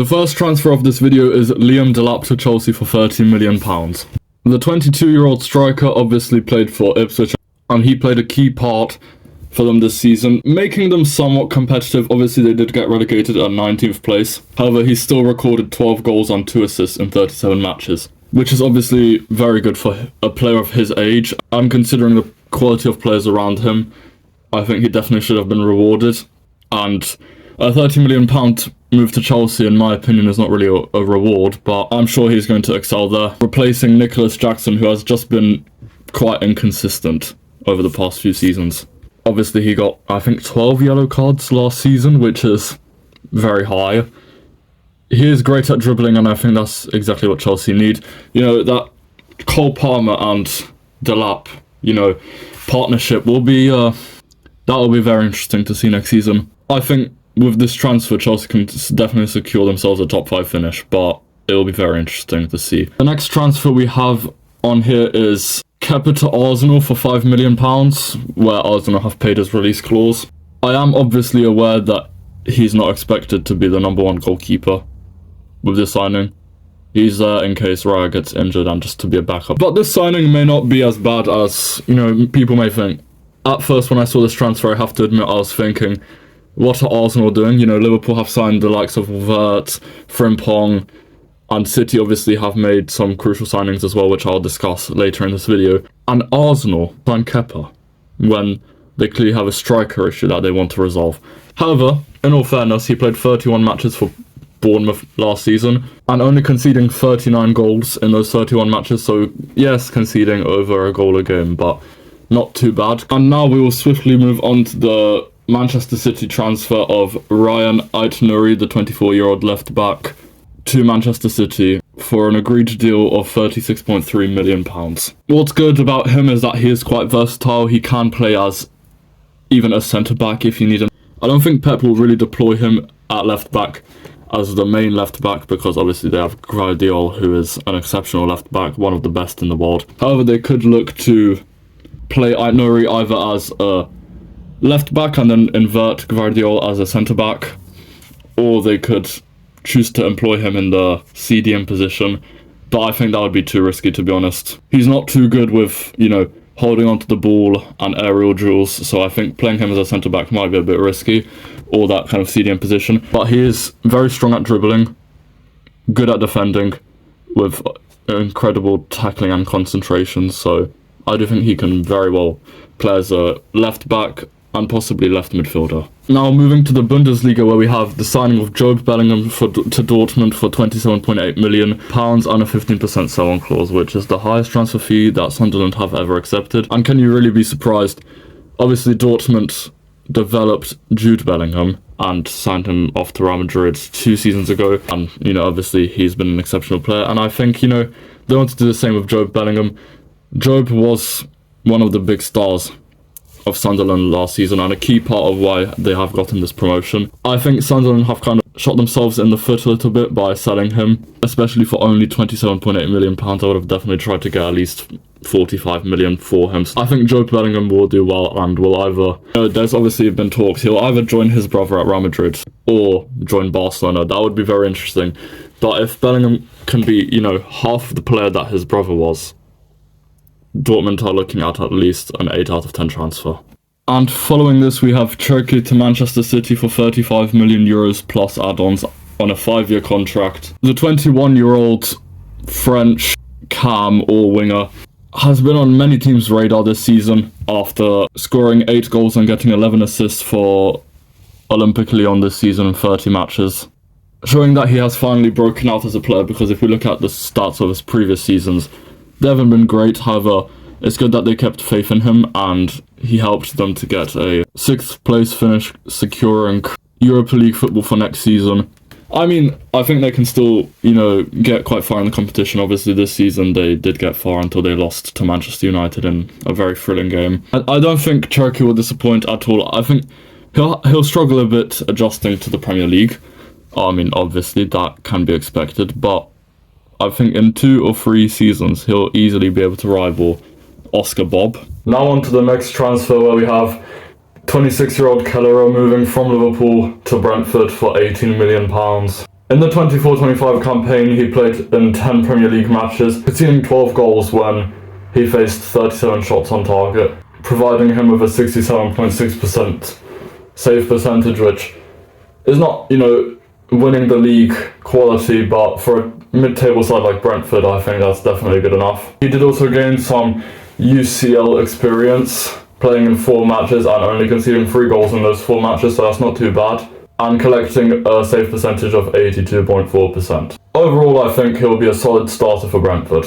The first transfer of this video is Delap to Chelsea for £30 million. The 22-year-old striker obviously played for Ipswich, and he played a key part for them this season, making them somewhat competitive. Obviously, they did get relegated at 19th place. However, he still recorded 12 goals and 2 assists in 37 matches, which is obviously very good for a player of his age. And considering the quality of players around him, I think he definitely should have been rewarded. And a £30 million move to Chelsea, in my opinion, is not really a reward, but I'm sure he's going to excel there, replacing Nicholas Jackson, who has just been quite inconsistent over the past few seasons. Obviously, he got, I think, 12 yellow cards last season, which is very high. He is great at dribbling, and I think that's exactly what Chelsea need. You know, that Cole Palmer and Delap, partnership will be, that will be very interesting to see next season. I think with this transfer, Chelsea can definitely secure themselves a top 5 finish, but it will be very interesting to see. The next transfer we have on here is Kepa to Arsenal for £5 million, where Arsenal have paid his release clause. I am obviously aware that he's not expected to be the number 1 goalkeeper with this signing. He's there in case Rayan gets injured and just to be a backup. But this signing may not be as bad as, people may think. At first, when I saw this transfer, I have to admit I was thinking, what are Arsenal doing? Liverpool have signed the likes of Vert, Frimpong, and City obviously have made some crucial signings as well, which I'll discuss later in this video. And Arsenal signed Kepa when they clearly have a striker issue that they want to resolve. However, in all fairness, he played 31 matches for Bournemouth last season and only conceding 39 goals in those 31 matches. So yes, conceding over a goal a game, but not too bad. And now we will swiftly move on to the Manchester City transfer of Rayan Aït-Nouri, the 24-year-old left back, to Manchester City for an agreed deal of £36.3 million. What's good about him is that he is quite versatile. He can play as even a centre-back if you need him. I don't think Pep will really deploy him at left-back as the main left-back, because obviously they have Gvardiol, who is an exceptional left-back, one of the best in the world. However, they could look to play Aït-Nouri either as a left-back and then invert Gvardiol as a centre-back, or they could choose to employ him in the CDM position, but I think that would be too risky, to be honest. He's not too good with, holding onto the ball and aerial duels, so I think playing him as a centre-back might be a bit risky, or that kind of CDM position. But he is very strong at dribbling, good at defending, with incredible tackling and concentration, so I do think he can very well play as a left-back and possibly left midfielder. Now moving to the Bundesliga, where we have the signing of Jobe Bellingham to Dortmund for £27.8 million and a 15% sell-on clause, which is the highest transfer fee that Sunderland have ever accepted. And can you really be surprised? Obviously, Dortmund developed Jude Bellingham and signed him off to Real Madrid 2 seasons ago. And, obviously he's been an exceptional player. And I think, they want to do the same with Jobe Bellingham. Jobe was one of the big stars of Sunderland last season and a key part of why they have gotten this promotion. I think Sunderland have kind of shot themselves in the foot a little bit by selling him, especially for only £27.8 million. I would have definitely tried to get at least 45 million for him. I think Jobe Bellingham will do well and will either, there's obviously been talks, he'll either join his brother at Real Madrid or join Barcelona. That would be very interesting. But if Bellingham can be, half the player that his brother was, Dortmund are looking at least an 8 out of 10 transfer. And following this, we have Cherki to Manchester City for €35 million plus add-ons on a 5-year contract. The 21-year-old French cam or winger has been on many teams' radar this season after scoring 8 goals and getting 11 assists for Olympique Lyon this season in 30 matches, showing that he has finally broken out as a player, because if we look at the stats of his previous seasons, they haven't been great. However, it's good that they kept faith in him and he helped them to get a 6th place finish, securing Europa League football for next season. I mean, I think they can still, get quite far in the competition. Obviously, this season they did get far until they lost to Manchester United in a very thrilling game. I don't think Cherki will disappoint at all. I think he'll struggle a bit adjusting to the Premier League. I mean, obviously, that can be expected, but I think in 2 or 3 seasons, he'll easily be able to rival Oscar Bob. Now on to the next transfer, where we have 26-year-old Kelleher moving from Liverpool to Brentford for £18 million. In the 24-25 campaign, he played in 10 Premier League matches, conceding 12 goals when he faced 37 shots on target, providing him with a 67.6% save percentage, which is not, winning the league quality, but for a mid-table side like Brentford, I think that's definitely good enough. He did also gain some UCL experience, playing in 4 matches and only conceding 3 goals in those 4 matches, so that's not too bad, and collecting a save percentage of 82.4%. Overall, I think he'll be a solid starter for Brentford.